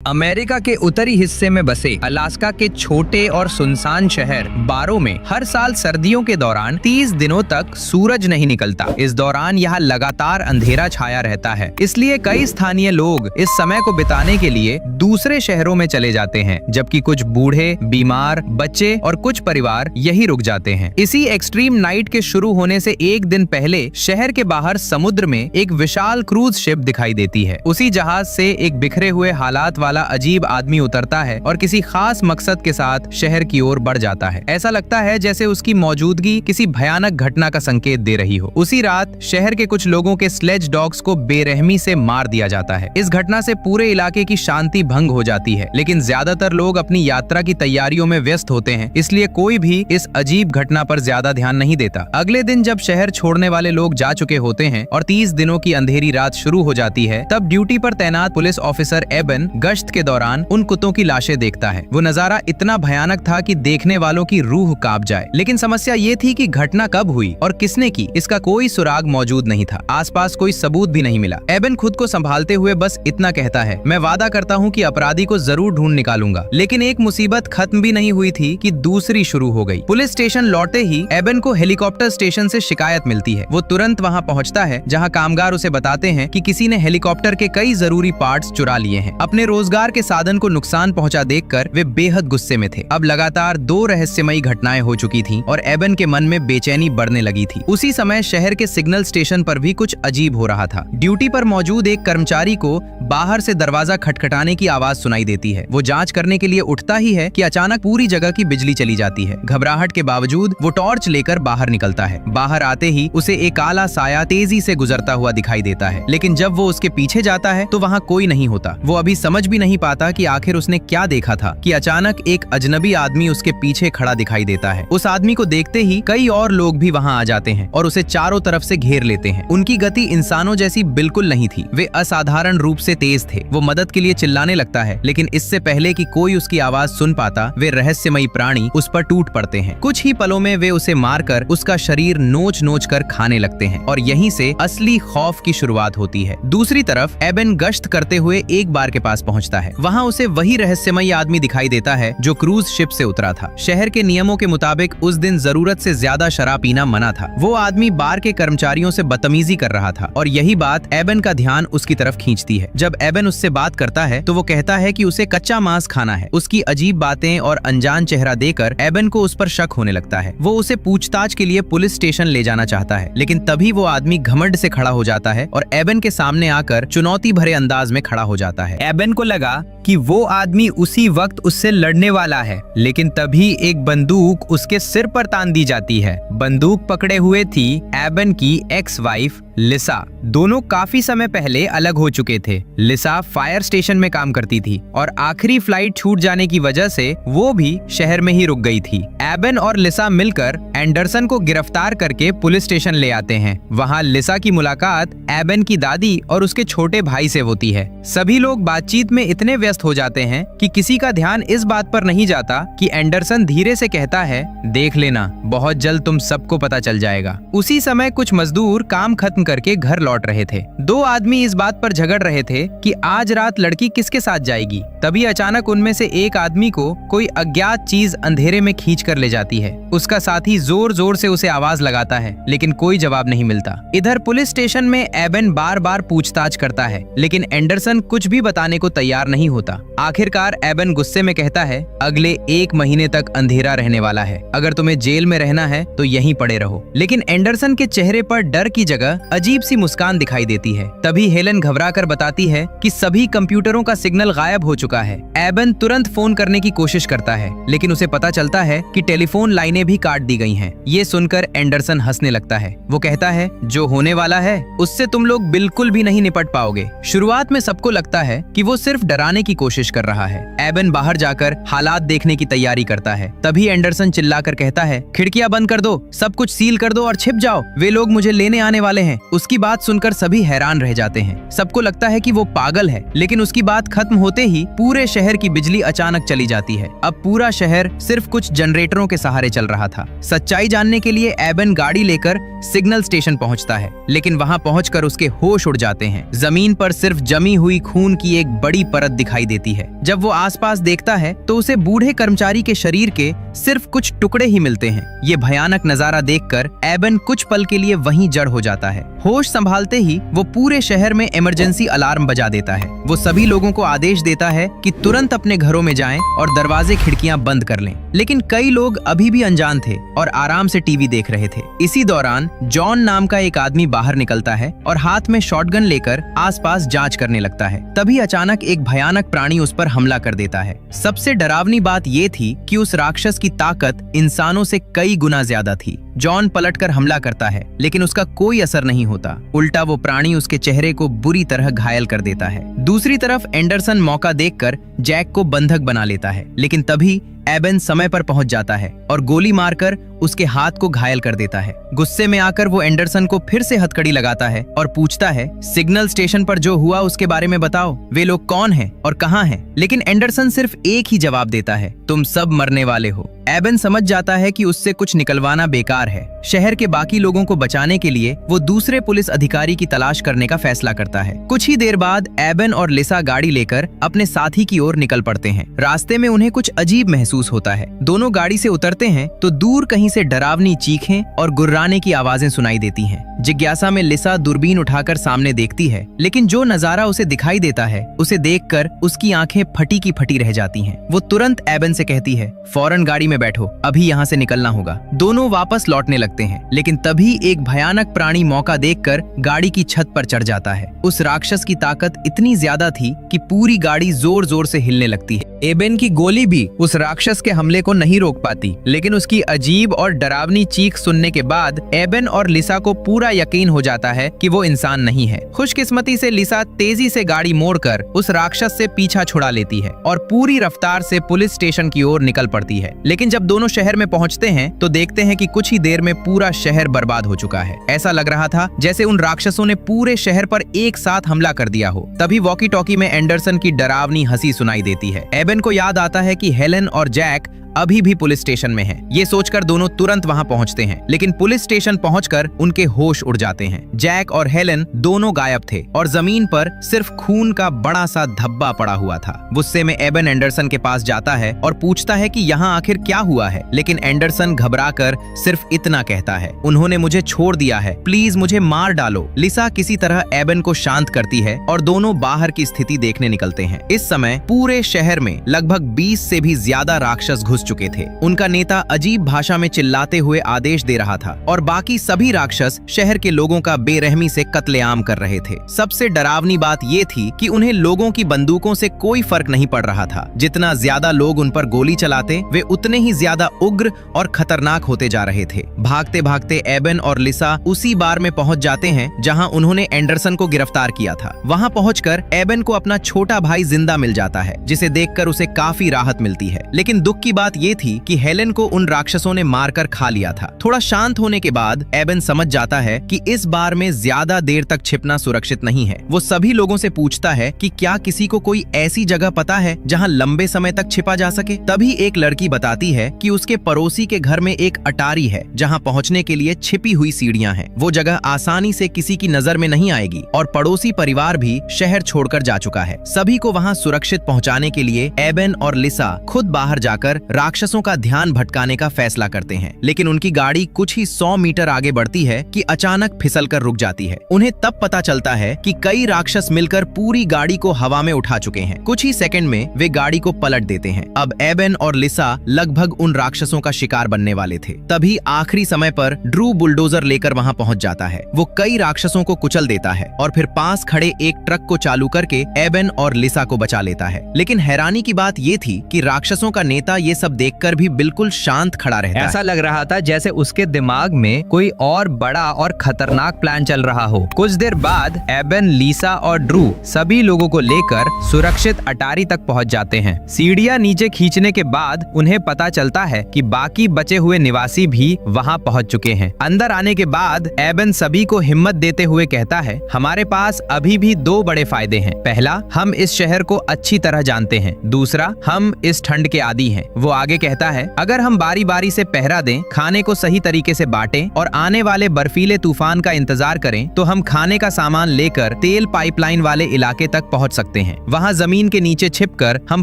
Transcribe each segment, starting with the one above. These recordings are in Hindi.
अमेरिका के उत्तरी हिस्से में बसे अलास्का के छोटे और सुनसान शहर बारो में हर साल सर्दियों के दौरान 30 दिनों तक सूरज नहीं निकलता। इस दौरान यहाँ लगातार अंधेरा छाया रहता है, इसलिए कई स्थानीय लोग इस समय को बिताने के लिए दूसरे शहरों में चले जाते हैं, जबकि कुछ बूढ़े, बीमार, बच्चे और कुछ परिवार यही रुक जाते हैं। इसी एक्सट्रीम नाइट के शुरू होने से एक दिन पहले शहर के बाहर समुद्र में एक विशाल क्रूज शिप दिखाई देती है। उसी जहाज से एक बिखरे हुए हालात वाला अजीब आदमी उतरता है और किसी खास मकसद के साथ शहर की ओर बढ़ जाता है। ऐसा लगता है जैसे उसकी मौजूदगी किसी भयानक घटना का संकेत दे रही हो। उसी रात शहर के कुछ लोगों के स्लेज डॉग्स को बेरहमी से मार दिया जाता है। इस घटना से पूरे इलाके की शांति भंग हो जाती है, लेकिन ज्यादातर लोग अपनी यात्रा की तैयारियों में व्यस्त होते हैं, इसलिए कोई भी इस अजीब घटना पर ज्यादा ध्यान नहीं देता। अगले दिन जब शहर छोड़ने वाले लोग जा चुके होते हैं और 30 दिनों की अंधेरी रात शुरू हो जाती है, तब ड्यूटी पर तैनात पुलिस ऑफिसर एबन गश्त के दौरान उन कुत्तों की लाशें देखता है। वो नजारा इतना भयानक था कि देखने वालों की रूह कांप जाए। लेकिन समस्या ये थी कि घटना कब हुई और किसने की, इसका कोई सुराग मौजूद नहीं था। आसपास कोई सबूत भी नहीं मिला। एबन खुद को संभालते हुए बस इतना कहता है, मैं वादा करता हूँ कि अपराधी को जरूर ढूंढ निकालूंगा। लेकिन एक मुसीबत खत्म भी नहीं हुई थी कि दूसरी शुरू हो गई। पुलिस स्टेशन लौटते ही एबन को हेलीकॉप्टर स्टेशन से शिकायत मिलती है। वो तुरंत वहाँ पहुँचता है, जहाँ कामगार उसे बताते हैं कि किसी ने हेलीकॉप्टर के कई जरूरी पार्ट्स चुरा लिए हैं। अपने रोजगार के साधन को नुकसान पहुंचा देखकर वे बेहद गुस्से में थे। अब लगातार 2 रहस्यमयी घटनाएं हो चुकी थीं और एबन के मन में बेचैनी बढ़ने लगी थी। उसी समय शहर के सिग्नल स्टेशन पर भी कुछ अजीब हो रहा था। ड्यूटी पर मौजूद एक कर्मचारी को बाहर से दरवाजा खटखटाने की आवाज सुनाई देती है। वो जांच करने के लिए उठता ही है कि अचानक पूरी जगह की बिजली चली जाती है। घबराहट के बावजूद वो टॉर्च लेकर बाहर निकलता है। बाहर आते ही उसे एक काला साया तेजी से गुजरता हुआ दिखाई देता है, लेकिन जब वो उसके पीछे जाता है तो वहाँ कोई नहीं होता। वो अभी समझ भी नहीं पाता कि आखिर उसने क्या देखा था कि अचानक एक अजनबी आदमी उसके पीछे खड़ा दिखाई देता है। उस आदमी को देखते ही कई और लोग भी वहां आ जाते हैं और उसे चारों तरफ से घेर लेते हैं। उनकी गति इंसानों जैसी बिल्कुल नहीं थी। वे असाधारण रूप से तेज थे। वो मदद के लिए चिल्लाने लगता है, लेकिन इससे पहले कि कोई उसकी आवाज सुन पाता, वे रहस्यमयी प्राणी उस पर टूट पड़ते हैं। कुछ ही पलों में वे उसे मारकर उसका शरीर नोच नोच कर खाने लगते हैं और यहीं से असली खौफ की शुरुआत होती है। दूसरी तरफ एबन गश्त करते हुए एक बार के पास पहुंचता है। वहां उसे वही रहस्यमयी आदमी दिखाई देता है जो क्रूज शिप से उतरा था। शहर के नियमों के मुताबिक उस दिन जरूरत से ज्यादा शराब पीना मना था। वो आदमी बार के कर्मचारियों से बदतमीजी कर रहा था और यही बात एबन का ध्यान उसकी तरफ खींचती है। जब एबन उससे बात करता है तो वो कहता है कि उसे कच्चा मांस खाना है। उसकी अजीब बातें और अनजान चेहरा देकर एबन को उस पर शक होने लगता है। वो उसे पूछताछ के लिए पुलिस स्टेशन ले जाना चाहता है, लेकिन तभी वो आदमी घमंड से खड़ा हो जाता है और एबन के सामने आकर चुनौती भरे अंदाज में खड़ा हो जाता है। एबन को लगा कि वो आदमी उसी वक्त उससे लड़ने वाला है, लेकिन तभी एक बंदूक उसके सिर पर तान दी जाती है। बंदूक पकड़े हुए थी एबन की एक्स वाइफ लिसा। दोनों काफी समय पहले अलग हो चुके थे। लिसा फायर स्टेशन में काम करती थी और आखिरी फ्लाइट छूट जाने की वजह से वो भी शहर में ही रुक गई थी। एबन और लिसा मिलकर एंडरसन को गिरफ्तार करके पुलिस स्टेशन ले आते हैं। वहाँ लिसा की मुलाकात एबन की दादी और उसके छोटे भाई से होती है। सभी लोग बातचीत में इतने व्यस्त हो जाते हैं कि किसी का ध्यान इस बात पर नहीं जाता कि एंडरसन धीरे से कहता है, देख लेना, बहुत जल्द तुम सबको पता चल जाएगा। उसी समय कुछ मजदूर काम खत्म करके घर लौट रहे थे। 2 आदमी इस बात पर झगड़ रहे थे कि आज रात लड़की किसके साथ जाएगी। तभी अचानक उनमें से एक आदमी को कोई अज्ञात चीज अंधेरे में खींच कर ले जाती है। उसका साथी जोर जोर से उसे आवाज लगाता है, लेकिन कोई जवाब नहीं मिलता। इधर पुलिस स्टेशन में एबन बार बार पूछताछ करता है, लेकिन एंडरसन कुछ भी बताने को तैयार नहीं होता। आखिरकार एबन गुस्से में कहता है, अगले 1 महीने तक अंधेरा रहने वाला है। अगर तुम्हें जेल में रहना है तो यहीं पड़े रहो। लेकिन एंडरसन के चेहरे पर डर की जगह अजीब सी मुस्कान दिखाई देती है। तभी हेलन घबराकर बताती है कि सभी कंप्यूटरों का सिग्नल गायब हो चुका है। एबन तुरंत फोन करने की कोशिश करता है, लेकिन उसे पता चलता है कि टेलीफोन लाइनें भी काट दी गई हैं। ये सुनकर एंडरसन हंसने लगता है। वो कहता है, जो होने वाला है उससे तुम लोग बिल्कुल भी नहीं निपट पाओगे। शुरुआत में सबको लगता है कि वो सिर्फ डराने की कोशिश कर रहा है। एबन बाहर जाकर हालात देखने की तैयारी करता है। तभी एंडरसन चिल्लाकर कहता है, खिड़कियां बंद कर दो, सब कुछ सील कर दो और छिप जाओ, वे लोग मुझे लेने आने वाले हैं। हैं। उसकी बात सुनकर सभी हैरान रह जाते हैं। सबको लगता है कि वो पागल है, लेकिन उसकी बात खत्म होते ही पूरे शहर की बिजली अचानक चली जाती है। अब पूरा शहर सिर्फ कुछ जनरेटरों के सहारे चल रहा था। सच्चाई जानने के लिए एबन गाड़ी लेकर सिग्नल स्टेशन पहुंचता है, लेकिन वहां पहुंचकर उसके होश उड़ जाते हैं। जमीन पर सिर्फ जमी हुई खून की एक बड़ी परत दिखाई देती है। जब वो आसपास देखता है तो उसे बूढ़े कर्मचारी के शरीर के सिर्फ कुछ टुकड़े ही मिलते हैं। ये भयानक नजारा देखकर एबन कुछ पल के लिए वहीं जड़ हो जाता है। होश संभालते ही वो पूरे शहर में इमरजेंसी अलार्म बजा देता है। वो सभी लोगों को आदेश देता है कि तुरंत अपने घरों में जाएं और दरवाजे खिड़कियां बंद कर लें। लेकिन कई लोग अभी भी अनजान थे और आराम से टीवी देख रहे थे। इसी दौरान जॉन नाम का एक आदमी बाहर निकलता है और हाथ में शॉटगन लेकर आसपास जांच करने लगता है। तभी अचानक एक भयानक प्राणी उस पर हमला कर देता है। सबसे डरावनी बात ये थी कि उस राक्षस की ताकत इंसानों से कई गुना ज्यादा थी। जॉन पलटकर हमला करता है, लेकिन उसका कोई असर नहीं होता। उल्टा वो प्राणी उसके चेहरे को बुरी तरह घायल कर देता है। दूसरी तरफ एंडरसन मौका देखकर जैक को बंधक बना लेता है, लेकिन तभी एबन समय पर पहुंच जाता है और गोली मारकर उसके हाथ को घायल कर देता है। गुस्से में आकर वो एंडरसन को फिर से हथकड़ी लगाता है और पूछता है, सिग्नल स्टेशन पर जो हुआ उसके बारे में बताओ, वे लोग कौन हैं और कहां हैं? लेकिन एंडरसन सिर्फ एक ही जवाब देता है, तुम सब मरने वाले हो। एबन समझ जाता है कि उससे कुछ निकलवाना बेकार है। शहर के बाकी लोगों को बचाने के लिए वो दूसरे पुलिस अधिकारी की तलाश करने का फैसला करता है। कुछ ही देर बाद एबन और लिसा गाड़ी लेकर अपने साथी की ओर निकल पड़ते हैं। रास्ते में उन्हें कुछ अजीब महसूस होता है। दोनों गाड़ी से उतरते हैं तो दूर कहीं से डरावनी चीखें और गुर्राने की आवाजें सुनाई देती हैं। जिज्ञासा में लिसा दूरबीन उठाकर सामने देखती है, लेकिन जो नजारा उसे दिखाई देता है उसे देखकर उसकी आंखें फटी की फटी रह जाती हैं। वो तुरंत एबन से कहती है, फौरन गाड़ी में बैठो, अभी यहाँ से निकलना होगा। दोनों वापस लौटने लगते हैं, लेकिन तभी एक भयानक प्राणी मौका देखकर गाड़ी की छत पर चढ़ जाता है। उस राक्षस की ताकत इतनी ज्यादा थी कि पूरी गाड़ी जोर जोर से हिलने लगती है। एबन की गोली भी उस राक्षस के हमले को नहीं रोक पाती, लेकिन उसकी अजीब और डरावनी चीख सुनने के बाद एबन और लिसा को पूरा यकीन हो जाता है कि वो इंसान नहीं है। खुशकिस्मती से लिसा तेजी से गाड़ी मोड़कर उस राक्षस से पीछा छुड़ा लेती है और पूरी रफ्तार से पुलिस स्टेशन की ओर निकल पड़ती है। लेकिन जब दोनों शहर में पहुंचते हैं तो देखते हैं कि कुछ ही देर में पूरा शहर बर्बाद हो चुका है। ऐसा लग रहा था जैसे उन राक्षसों ने पूरे शहर पर एक साथ हमला कर दिया हो। तभी वॉकी टॉकी में एंडरसन की डरावनी हंसी सुनाई देती है। एबन को याद आता है कि हेलन और जैक अभी भी पुलिस स्टेशन में हैं। ये सोचकर दोनों तुरंत वहां पहुंचते हैं, लेकिन पुलिस स्टेशन पहुंचकर उनके होश उड़ जाते हैं। जैक और हेलन दोनों गायब थे और जमीन पर सिर्फ खून का बड़ा सा धब्बा पड़ा हुआ था। गुस्से में एबन एंडरसन के पास जाता है और पूछता है कि यहाँ आखिर क्या हुआ है, लेकिन एंडरसन घबराकर सिर्फ इतना कहता है, उन्होंने मुझे छोड़ दिया है, प्लीज मुझे मार डालो। लिसा किसी तरह एबन को शांत करती है और दोनों बाहर की स्थिति देखने निकलते हैं। इस समय पूरे शहर में लगभग 20 से भी ज्यादा राक्षस घुस चुके थे। उनका नेता अजीब भाषा में चिल्लाते हुए आदेश दे रहा था और बाकी सभी राक्षस शहर के लोगों का बेरहमी से कत्लेआम कर रहे थे। सबसे डरावनी बात ये थी कि उन्हें लोगों की बंदूकों से कोई फर्क नहीं पड़ रहा था। जितना ज्यादा लोग उन पर गोली चलाते, वे उतने ही ज्यादा उग्र और खतरनाक होते जा रहे थे। भागते भागते एबन और लिसा उसी बार में पहुंच जाते हैं जहां उन्होंने एंडरसन को गिरफ्तार किया था। वहां पहुंचकर एबन को अपना छोटा भाई जिंदा मिल जाता है, जिसे देखकर उसे काफी राहत मिलती है। लेकिन दुख की बात ये थी कि हेलन को उन राक्षसों ने मारकर खा लिया था। थोड़ा शांत होने के बाद एबन समझ जाता है कि इस बार में ज्यादा देर तक छिपना सुरक्षित नहीं है। वो सभी लोगों से पूछता है कि क्या किसी को कोई ऐसी जगह पता है जहां लंबे समय तक छिपा जा सके। तभी एक लड़की बताती है कि उसके पड़ोसी के घर में एक अटारी है जहां पहुंचने के लिए छिपी हुई सीढ़ियां हैं। वो जगह आसानी से किसी की नजर में नहीं आएगी और पड़ोसी परिवार भी शहर छोड़कर जा चुका है। सभी को वहां सुरक्षित पहुंचाने के लिए एबन और लिसा खुद बाहर जाकर राक्षसों का ध्यान भटकाने का फैसला करते हैं। लेकिन उनकी गाड़ी कुछ ही 100 मीटर आगे बढ़ती है कि अचानक फिसलकर रुक जाती है। उन्हें तब पता चलता है कि कई राक्षस मिलकर पूरी गाड़ी को हवा में उठा चुके हैं। कुछ ही सेकंड में वे गाड़ी को पलट देते हैं। अब एबन और लिसा लगभग उन राक्षसों का शिकार बनने वाले थे। तभी आखिरी समय पर ड्रू बुलडोजर लेकर वहां पहुंच जाता है। वो कई राक्षसों को कुचल देता है और फिर पास खड़े एक ट्रक को चालू करके एबन और लिसा को बचा लेता है। लेकिन हैरानी की बात ये थी कि राक्षसों का नेता ये सब सब देखकर भी बिल्कुल शांत खड़ा रहता है। ऐसा लग रहा था जैसे उसके दिमाग में कोई और बड़ा और खतरनाक प्लान चल रहा हो। कुछ देर बाद एबन, लीसा और ड्रू सभी लोगों को लेकर सुरक्षित अटारी तक पहुंच जाते हैं। सीढ़ियां नीचे खींचने के बाद उन्हें पता चलता है कि बाकी बचे हुए निवासी भी वहां पहुंच चुके हैं। अंदर आने के बाद एबन सभी को हिम्मत देते हुए कहता है, हमारे पास अभी भी दो बड़े फायदे हैं। पहला, हम इस शहर को अच्छी तरह जानते हैं। दूसरा, हम इस ठंड के आदी हैं। वो आगे कहता है, अगर हम बारी बारी से पहरा दें, खाने को सही तरीके से बांटें और आने वाले बर्फीले तूफान का इंतजार करें, तो हम खाने का सामान लेकर तेल पाइपलाइन वाले इलाके तक पहुंच सकते हैं। वहां जमीन के नीचे छिपकर हम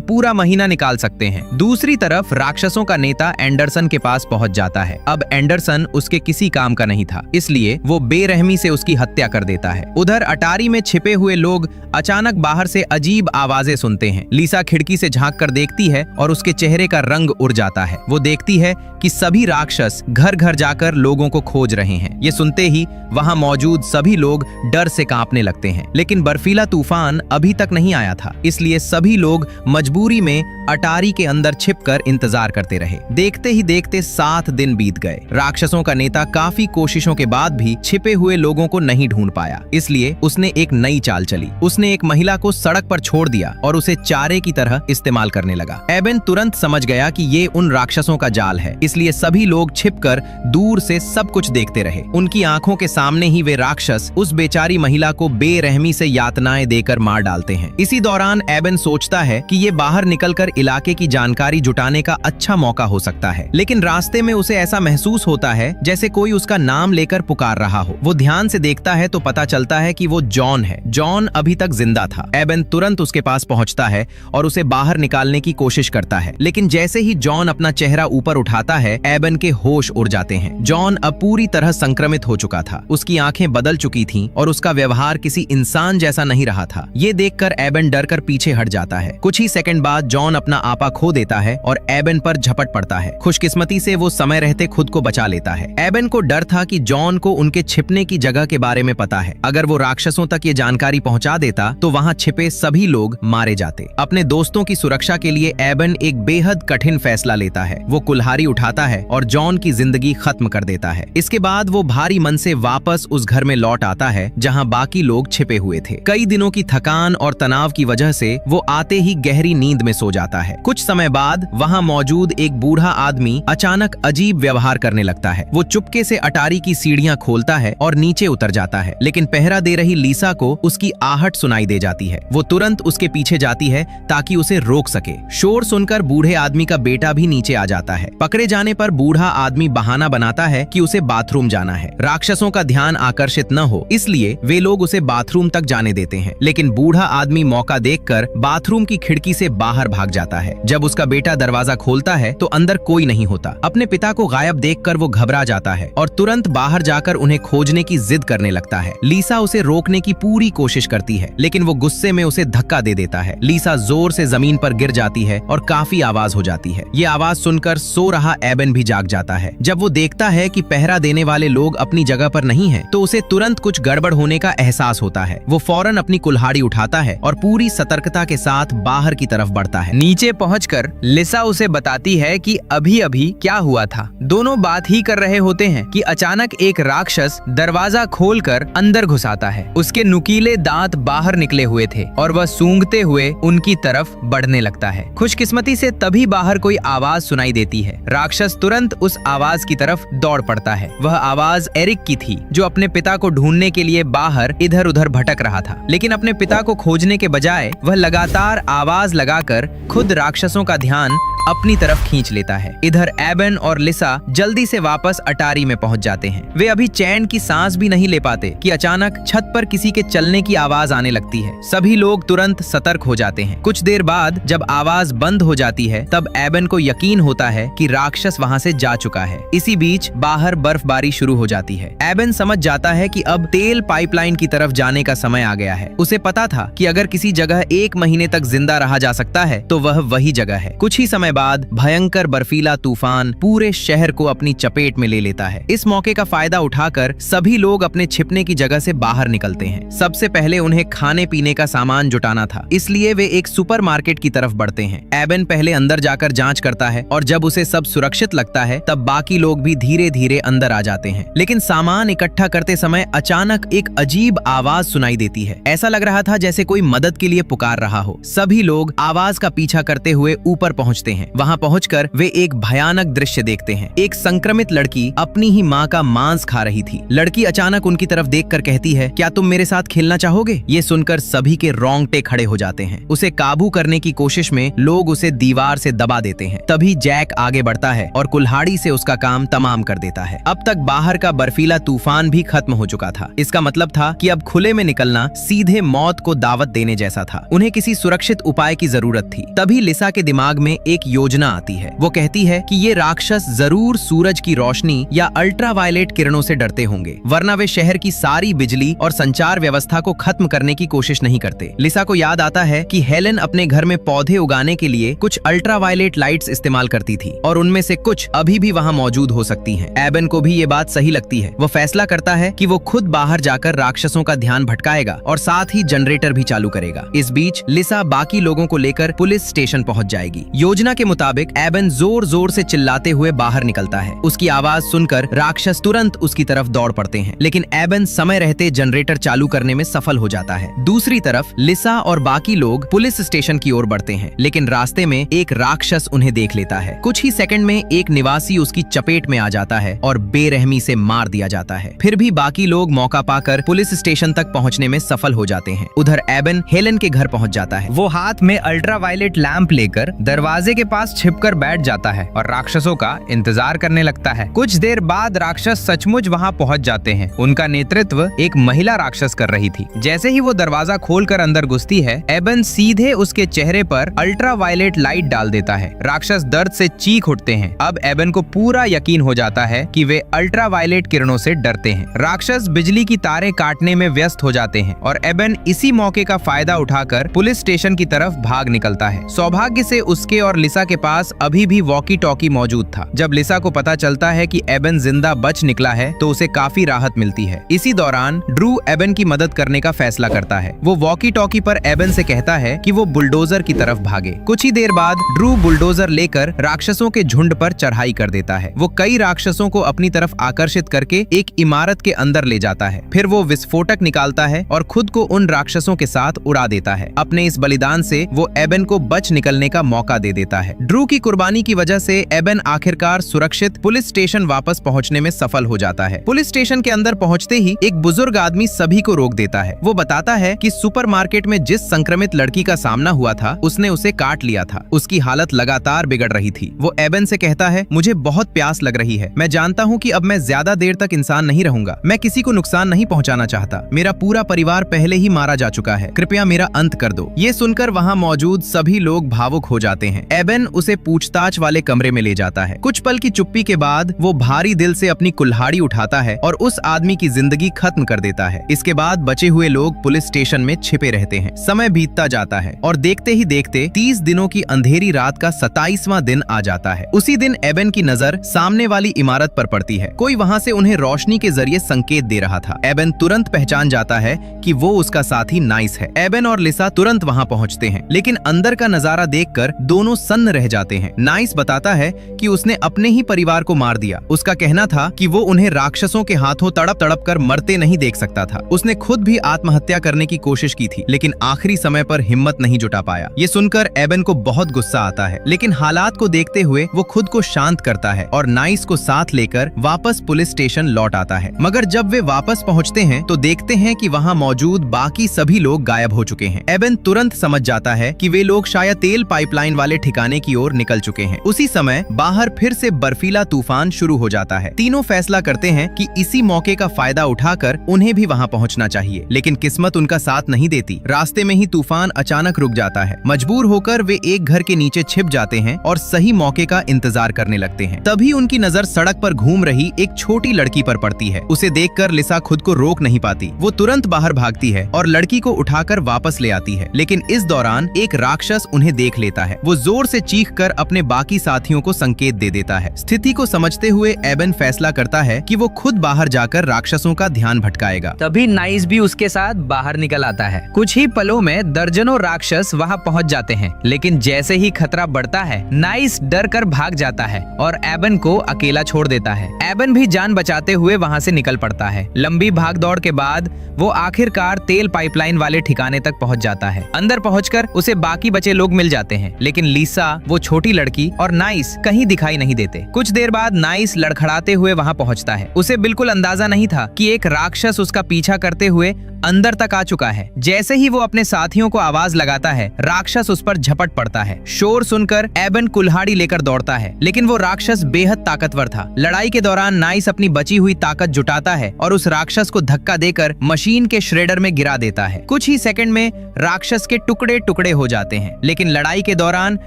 पूरा महीना निकाल सकते हैं। दूसरी तरफ राक्षसों का नेता एंडरसन के पास पहुंच जाता है। अब एंडरसन उसके किसी काम का नहीं था, इसलिए वो बेरहमी से उसकी हत्या कर देता है। उधर अटारी में छिपे हुए लोग अचानक बाहर से अजीब आवाजें सुनते हैं। लीसा खिड़की से झांक कर देखती है और उसके चेहरे का रंग उड़ जाता है। वो देखती है कि सभी राक्षस घर घर जाकर लोगों को खोज रहे हैं। ये सुनते ही वहां मौजूद सभी लोग डर से कांपने लगते हैं। लेकिन बर्फीला तूफान अभी तक नहीं आया था, इसलिए सभी लोग मजबूरी में अटारी के अंदर छिपकर इंतजार करते रहे। देखते ही देखते 7 दिन बीत गए। राक्षसों का नेता काफी कोशिशों के बाद भी छिपे हुए लोगों को नहीं ढूंढ पाया, इसलिए उसने एक नई चाल चली। उसने एक महिला को सड़क पर छोड़ दिया और उसे चारे की तरह इस्तेमाल करने लगा। एबन तुरंत समझ गया कि ये उन राक्षसों का जाल है, इसलिए सभी लोग छिपकर दूर से सब कुछ देखते रहे। उनकी आंखों के सामने ही वे राक्षस उस बेचारी महिला को बेरहमी से यातनाएं देकर मार डालते हैं। इसी दौरान एबन सोचता है कि ये बाहर निकलकर इलाके की जानकारी जुटाने का अच्छा मौका हो सकता है, लेकिन रास्ते में उसे ऐसा महसूस होता है जैसे कोई उसका नाम लेकर पुकार रहा हो। वो ध्यान से देखता है तो पता चलता है कि वो जॉन है। जॉन अभी तक जिंदा था। एबन तुरंत उसके पास पहुंचता है और उसे बाहर निकालने की कोशिश करता है, लेकिन जैसे ही जॉन अपना चेहरा ऊपर उठाता है, एबन के होश उड़ जाते हैं। जॉन अब पूरी तरह संक्रमित हो चुका था। उसकी आंखें बदल चुकी थीं और उसका व्यवहार किसी इंसान जैसा नहीं रहा था। ये देखकर एबन डरकर पीछे हट जाता है। कुछ ही सेकंड बाद जॉन अपना आपा खो देता है और एबन पर झपट पड़ता है। खुशकिस्मती से वो समय रहते खुद को बचा लेता है। एबन को डर था कि जॉन को उनके छिपने की जगह के बारे में पता है। अगर वो राक्षसों तक ये जानकारी पहुंचा देता तो वहां छिपे सभी लोग मारे जाते। अपने दोस्तों की सुरक्षा के लिए एबन एक बेहद कठिन फैसला लेता है। वो कुल्हाड़ी उठाता है और जॉन की जिंदगी खत्म कर देता है। इसके बाद वो भारी मन से वापस उस घर में लौट आता है जहां बाकी लोग छिपे हुए थे। कई दिनों की थकान और तनाव की वजह से वो आते ही गहरी नींद में सो जाता है। कुछ समय बाद वहां मौजूद एक बूढ़ा आदमी अचानक अजीब व्यवहार करने लगता है। वो चुपके से अटारी की सीढ़ियां खोलता है और नीचे उतर जाता है, लेकिन पहरा दे रही लीसा को उसकी आहट सुनाई दे जाती है। वो तुरंत उसके पीछे जाती है ताकि उसे रोक सके। शोर सुनकर बूढ़े आदमी का बेटा भी नीचे आ जाता है। पकड़े जाने पर बूढ़ा आदमी बहाना बनाता है कि उसे बाथरूम जाना है। राक्षसों का ध्यान आकर्षित न हो, इसलिए वे लोग उसे बाथरूम तक जाने देते हैं, लेकिन बूढ़ा आदमी मौका देखकर बाथरूम की खिड़की से बाहर भाग जाता है। जब उसका बेटा दरवाजा खोलता है तो अंदर कोई नहीं होता। अपने पिता को गायब देखकर वो घबरा जाता है और तुरंत बाहर जाकर उन्हें खोजने की जिद करने लगता है। लीसा उसे रोकने की पूरी कोशिश करती है, लेकिन वो गुस्से में उसे धक्का दे देता है। लीसा जोर से जमीन पर गिर जाती है और काफी आवाज हो जाती है। ये आवाज सुनकर सो रहा एबन भी जाग जाता है। जब वो देखता है कि पहरा देने वाले लोग अपनी जगह पर नहीं हैं, तो उसे तुरंत कुछ गड़बड़ होने का एहसास होता है। वो फौरन अपनी कुल्हाड़ी उठाता है और पूरी सतर्कता के साथ बाहर की तरफ बढ़ता है। नीचे पहुंचकर लिसा उसे बताती है कि अभी अभी क्या हुआ था। दोनों बात ही कर रहे होते हैं कि अचानक एक राक्षस दरवाजा खोलकर अंदर घुस आता है। उसके नुकीले दांत बाहर निकले हुए थे और वह सूंघते हुए उनकी तरफ बढ़ने लगता है। खुशकिस्मती से तभी बाहर कोई आवाज सुनाई देती है। राक्षस तुरंत उस आवाज की तरफ दौड़ पड़ता है। वह आवाज एरिक की थी, जो अपने पिता को ढूंढने के लिए बाहर इधर उधर भटक रहा था। लेकिन अपने पिता को खोजने के बजाय वह लगातार आवाज लगाकर खुद राक्षसों का ध्यान अपनी तरफ खींच लेता है। इधर एबन और लिसा जल्दी से वापस अटारी में पहुंच जाते हैं। वे अभी चैन की सांस भी नहीं ले पाते कि अचानक छत पर किसी के चलने की आवाज आने लगती है। सभी लोग तुरंत सतर्क हो जाते हैं। कुछ देर बाद जब आवाज बंद हो जाती है, तब एबन को यकीन होता है कि राक्षस वहां से जा चुका है। इसी बीच बाहर बर्फबारी शुरू हो जाती है। एबन समझ जाता है कि अब तेल पाइपलाइन की तरफ जाने का समय आ गया है। उसे पता था कि अगर किसी जगह 1 महीने तक जिंदा रहा जा सकता है तो वह वही जगह है। कुछ ही समय बाद भयंकर बर्फीला तूफान पूरे शहर को अपनी चपेट में ले लेता है। इस मौके का फायदा उठाकर सभी लोग अपने छिपने की जगह से बाहर निकलते हैं। सबसे पहले उन्हें खाने पीने का सामान जुटाना था, इसलिए वे एक सुपरमार्केट की तरफ बढ़ते हैं। एबन पहले अंदर जाकर जांच करता है और जब उसे सब सुरक्षित लगता है तब बाकी लोग भी धीरे धीरे अंदर आ जाते हैं। लेकिन सामान इकट्ठा करते समय अचानक एक अजीब आवाज सुनाई देती है। ऐसा लग रहा था जैसे कोई मदद के लिए पुकार रहा हो। सभी लोग आवाज का पीछा करते हुए ऊपर पहुंचते हैं। वहां पहुंचकर वे एक भयानक दृश्य देखते हैं। एक संक्रमित लड़की अपनी ही माँ का मांस खा रही थी। लड़की अचानक उनकी तरफ देखकर कहती है, क्या तुम मेरे साथ खेलना चाहोगे? ये सुनकर सभी के रोंगटे खड़े हो जाते हैं। उसे काबू करने की कोशिश में लोग उसे दीवार से दबा देते हैं। तभी जैक आगे बढ़ता है और कुल्हाड़ी से उसका काम तमाम कर देता है। अब तक बाहर का बर्फीला तूफान भी खत्म हो चुका था। इसका मतलब था कि अब खुले में निकलना सीधे मौत को दावत देने जैसा था। उन्हें किसी सुरक्षित उपाय की जरूरत थी। तभी लिसा के दिमाग में एक योजना आती है। वो कहती है कि ये राक्षस जरूर सूरज की रोशनी या अल्ट्रावायलेट किरणों से डरते होंगे, वरना वे शहर की सारी बिजली और संचार व्यवस्था को खत्म करने की कोशिश नहीं करते। लिसा को याद आता है कि हेलेन अपने घर में पौधे उगाने के लिए कुछ अल्ट्रावायलेट लाइट्स इस्तेमाल करती थी और उनमें से कुछ अभी भी वहां मौजूद हो सकती हैं। एबन को भी ये बात सही लगती है। वो फैसला करता है कि वो खुद बाहर जाकर राक्षसों का ध्यान भटकाएगा और साथ ही जनरेटर भी चालू करेगा। इस बीच लिसा बाकी लोगों को लेकर पुलिस स्टेशन पहुंच जाएगी। योजना के मुताबिक एबन जोर जोर से चिल्लाते हुए बाहर निकलता है। उसकी आवाज सुनकर राक्षस तुरंत उसकी तरफ दौड़ पड़ते हैं, लेकिन एबन समय रहते जनरेटर चालू करने में सफल हो जाता है। दूसरी तरफ लिसा और बाकी लोग पुलिस स्टेशन की ओर बढ़ते हैं, लेकिन रास्ते में एक राक्षस उन्हें देख लेता है। कुछ ही सेकंड में एक निवासी उसकी चपेट में आ जाता है और बेरहमी से मार दिया जाता है। फिर भी बाकी लोग मौका पाकर पुलिस स्टेशन तक पहुंचने में सफल हो जाते हैं। उधर एबन हेलेन के घर पहुंच जाता है। वो हाथ में अल्ट्रावायलेट लैंप लेकर दरवाजे के पास छिपकर बैठ जाता है और राक्षसों का इंतजार करने लगता है। कुछ देर बाद राक्षस सचमुच वहां पहुंच जाते हैं। उनका नेतृत्व एक महिला राक्षस कर रही थी। जैसे ही वो दरवाजा खोलकर अंदर घुसती है, एबन सीधे उसके चेहरे पर अल्ट्रावायलेट लाइट डाल देता है। राक्षस दर्द से चीख उठते हैं। अब एबन को पूरा यकीन हो जाता है कि वे अल्ट्रावायलेट किरणों से डरते हैं। राक्षस बिजली की तारें काटने में व्यस्त हो जाते हैं और एबन इसी मौके का फायदा उठाकर पुलिस स्टेशन की तरफ भाग निकलता है। सौभाग्य से उसके और लिसा के पास अभी भी वॉकी टॉकी मौजूद था। जब लिसा को पता चलता है कि एबन जिंदा बच निकला है तो उसे काफी राहत मिलती है। इसी दौरान ड्रू एबन की मदद करने का फैसला करता है। वो वॉकी टॉकी पर एबन से कहता है कि वो बुलडोजर की तरफ भागे। कुछ ही देर बाद ड्रू बुलडोजर लेकर राक्षसों के झुंड पर चढ़ाई कर देता है। वो कई राक्षसों को अपनी तरफ आकर्षित करके एक इमारत के अंदर ले जाता है। फिर वो विस्फोटक निकालता है और खुद को उन राक्षसों के साथ उड़ा देता है। अपने इस बलिदान से वो एबन को बच निकलने का मौका दे देता है। ड्रू की कुर्बानी की वजह से एबन आखिरकार सुरक्षित पुलिस स्टेशन वापस पहुंचने में सफल हो जाता है। पुलिस स्टेशन के अंदर पहुंचते ही एक बुजुर्ग आदमी सभी को रोक देता है। वो बताता है कि सुपरमार्केट में जिस संक्रमित लड़की का सामना हुआ था उसने उसे काट लिया था। उसकी हालत लगातार बिगड़ रही थी। वो एबन से कहता है, मुझे बहुत प्यास लग रही है। मैं जानता हूँ कि अब मैं ज्यादा देर तक इंसान नहीं रहूंगा। मैं किसी को नुकसान नहीं पहुँचाना चाहता। मेरा पूरा परिवार पहले ही मारा जा चुका है। कृपया मेरा अंत कर दो। ये सुनकर वहाँ मौजूद सभी लोग भावुक हो जाते हैं। एबन उसे पूछताछ वाले कमरे में ले जाता है। कुछ पल की चुप्पी के बाद वो भारी दिल से अपनी कुल्हाड़ी उठाता है और उस आदमी की जिंदगी खत्म कर देता है। इसके बाद बचे हुए लोग पुलिस स्टेशन में छिपे रहते हैं। समय बीतता जाता है और देखते ही देखते 30 दिनों की अंधेरी रात का 27वां दिन आ जाता है। उसी दिन एबन की नजर सामने वाली इमारत पर पड़ती है। कोई वहाँ से उन्हें रोशनी के जरिए संकेत दे रहा था। एबन तुरंत पहचान जाता है कि वो उसका साथी नाइस है। एबन और लिसा तुरंत वहाँ पहुँचते हैं, लेकिन अंदर का नजारा देखकर दोनों सन्न रह जाते हैं। नाइस बताता है कि उसने अपने ही परिवार को मार दिया। उसका कहना था कि वो उन्हें राक्षसों के हाथों तड़प तड़प कर मरते नहीं देख सकता था। उसने खुद भी आत्महत्या करने की कोशिश की थी, लेकिन आखिरी समय पर हिम्मत नहीं जुटा पाया। ये सुनकर एबन को बहुत गुस्सा आता है, लेकिन हालात को देखते हुए वो खुद को शांत करता है और नाइस को साथ लेकर वापस पुलिस स्टेशन लौट आता है। मगर जब वे वापस पहुंचते हैं तो देखते हैं कि वहां मौजूद बाकी सभी लोग गायब हो चुके हैं। एबन तुरंत समझ जाता है कि वे लोग शायद तेल पाइपलाइन वाले ठिकाने की ओर निकल चुके हैं। उसी समय बाहर फिर से बर्फीला तूफान शुरू हो जाता है। तीनों फैसला करते हैं कि इसी मौके का फायदा उठाकर उन्हें भी वहां पहुंचना चाहिए, लेकिन किस्मत उनका साथ नहीं देती। रास्ते में ही तूफान अचानक रुक जाता है। मजबूर होकर वे एक घर के नीचे छिप जाते हैं और सही मौके का इंतजार करने लगते हैं। तभी उनकी नजर सड़क पर घूम रही एक छोटी लड़की पर पड़ती है। उसे देखकर लिसा खुद को रोक नहीं पाती। वो तुरंत बाहर भागती है और लड़की को उठाकर वापस ले आती है, लेकिन इस दौरान एक राक्षस उन्हें देख लेता है। वो जोर से चीखकर अपने बाकी साथियों को संकेत दे देता है। स्थिति को समझते हुए एबन फैसला करता है कि वो खुद बाहर जाकर राक्षसों का ध्यान भटकाएगा। तभी नाइस भी उसके साथ बाहर निकल आता है। कुछ ही पलों में दर्जनों राक्षस वहां पहुंच जाते हैं, लेकिन जैसे ही खतरा बढ़ता बढ़ता है, नाइस डर कर भाग जाता है और एबन को अकेला छोड़ देता है। एबन भी जान बचाते हुए वहाँ से निकल पड़ता है। लंबी भाग दौड़ के बाद वो आखिरकार तेल पाइपलाइन वाले ठिकाने तक पहुँच जाता है। अंदर पहुंचकर उसे बाकी बचे लोग मिल जाते हैं, लेकिन लीसा, वो छोटी लड़की और नाइस कहीं दिखाई नहीं देते। कुछ देर बाद नाइस लड़खड़ाते हुए वहाँ पहुँचता है। उसे बिल्कुल अंदाजा नहीं था कि एक राक्षस उसका पीछा करते हुए अंदर तक आ चुका है। जैसे ही वो अपने साथियों को आवाज लगाता है, राक्षस उस पर झपट पड़ता है। शोर सुनकर एबन कुल्हाड़ी लेकर दौड़ता है, लेकिन वो राक्षस बेहद ताकतवर था। लड़ाई के दौरान नाइस अपनी बची हुई ताकत जुटाता है और उस राक्षस को धक्का देकर मशीन के श्रेडर में गिरा देता है। कुछ ही सेकंड में राक्षस के टुकड़े टुकड़े हो जाते हैं, लेकिन लड़ाई के दौरान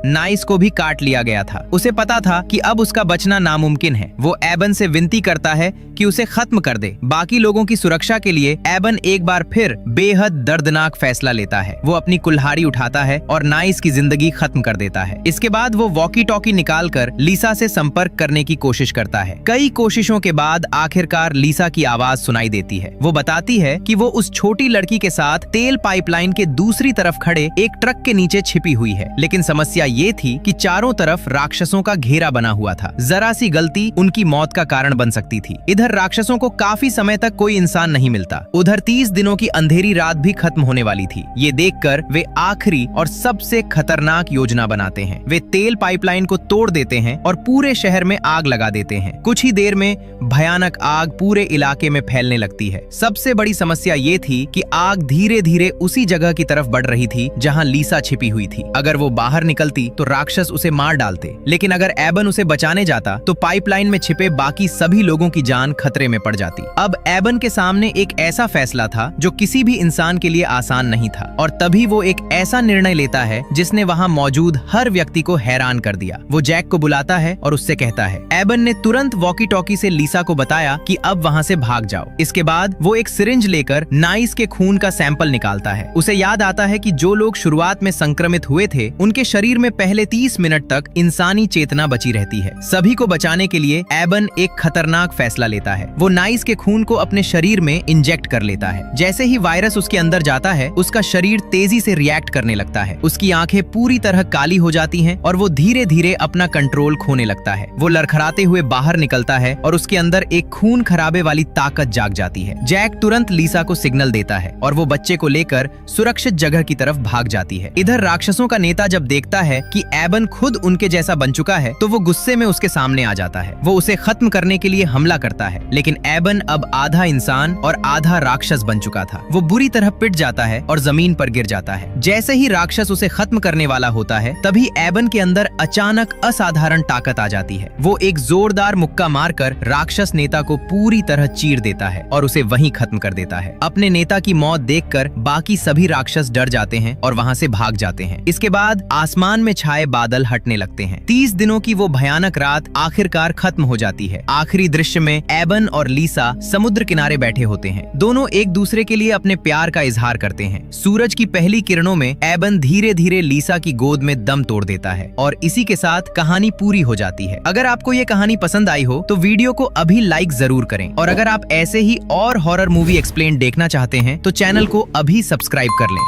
नाइस को भी काट लिया गया था। उसे पता था कि अब उसका बचना नामुमकिन है। वो एबन से विनती करता है कि उसे खत्म कर दे। बाकी लोगों की सुरक्षा के लिए एबन एक बार फिर बेहद दर्दनाक फैसला लेता है। वो अपनी कुल्हाड़ी उठाता है और नाइस की जिंदगी खत्म कर देता है। इसके बाद वो वॉकी टॉकी निकालकर लीसा से संपर्क करने की कोशिश करता है। कई कोशिशों के बाद आखिरकार लीसा की आवाज सुनाई देती है। वो बताती है कि वो उस छोटी लड़की के साथ तेल पाइपलाइन के दूसरी तरफ खड़े एक ट्रक के नीचे छिपी हुई है, लेकिन समस्या ये थी कि चारों तरफ राक्षसों का घेरा बना हुआ था। जरा सी गलती उनकी मौत का कारण बन सकती थी। इधर राक्षसों को काफी समय तक कोई इंसान नहीं मिलता। उधर 30 दिनों की अंधेरी रात भी खत्म होने वाली थी। ये देखकर वे आखिरी और सबसे खतरनाक योजना बनाते हैं। वे तेल पाइपलाइन को तोड़ देते हैं और पूरे शहर में आग लगा देते हैं। कुछ ही देर में भयानक आग पूरे इलाके में फैलने लगती है। सबसे बड़ी समस्या ये थी कि आग धीरे धीरे उसी जगह की तरफ बढ़ रही थी जहां लीसा छिपी हुई थी। अगर वो बाहर निकलती तो राक्षस उसे मार डालते, लेकिन अगर एबन उसे बचाने जाता तो पाइपलाइन में छिपे बाकी सभी लोगों की जान खतरे में पड़ जाती। अब एबन के सामने एक ऐसा फैसला था जो किसी भी इंसान के लिए आसान नहीं था, और तभी वो एक ऐसा निर्णय लेता है जिसने वहां मौजूद हर व्यक्ति को हैरान कर दिया। वो जैक को बुलाता है और उससे कहता है। एबन ने तुरंत वॉकी टॉकी से लीसा को बताया कि अब वहां से भाग जाओ। इसके बाद वो एक सिरिंज लेकर नाइस के खून का सैंपल निकालता है। उसे याद आता है कि जो लोग शुरुआत में संक्रमित हुए थे उनके शरीर में पहले 30 मिनट तक इंसानी चेतना बची रहती है। सभी को बचाने के लिए एबन एक खतरनाक फैसला लेता है। वो नाइस के खून को अपने शरीर में इंजेक्ट कर लेता है। जैसे ही वायरस उसके अंदर जाता है, उसका शरीर तेजी से रिएक्ट करने लगता है। उसकी आंखें पूरी तरह काली हो जाती हैं और वो धीरे धीरे अपना कंट्रोल खोने लगता है। वो लड़खड़ाते हुए बाहर निकलता है और उसके अंदर एक खून खराबे वाली ताकत जाग जाती है। जैक तुरंत लीसा को सिग्नल देता है और वो बच्चे को लेकर सुरक्षित जगह की तरफ भाग जाती है। इधर राक्षसों का नेता जब देखता है कि एबन खुद उनके जैसा बन चुका है तो वो गुस्से में उसके सामने आ जाता है। वो उसे खत्म करने के लिए हमला करता है, लेकिन एबन अब आधा इंसान और आधा राक्षस बन चुका था। वो बुरी तरह पिट जाता है और जमीन पर गिर जाता है। जैसे ही राक्षस उसे खत्म करने वाला होता है, तभी एबन के अंदर अचानक असाधारण ताकत आ जाती है। वो एक जोरदार मुक्का मारकर राक्षस नेता को पूरी तरह चीर देता है और उसे वहीं खत्म कर देता है। अपने नेता की मौत देखकर बाकी सभी राक्षस डर जाते हैं और वहां से भाग जाते हैं। इसके बाद आसमान में छाए बादल हटने लगते हैं। 30 दिनों की वो भयानक रात आखिरकार खत्म हो जाती है। आखिरी दृश्य में एबन और लीसा समुद्र किनारे बैठे होते हैं। दोनों एक दूसरे के लिए अपने प्यार का इजहार करते हैं। सूरज की पहली किरणों में एबन धीरे धीरे लीसा की गोद में दम तोड़ देता है और इसी के साथ कहानी पूरी हो जाती है। अगर आपको ये कहानी पसंद आई हो तो वीडियो को अभी लाइक जरूर करें, और अगर आप ऐसे ही और हॉरर मूवी एक्सप्लेन देखना चाहते हैं तो चैनल को अभी सब्सक्राइब कर लें।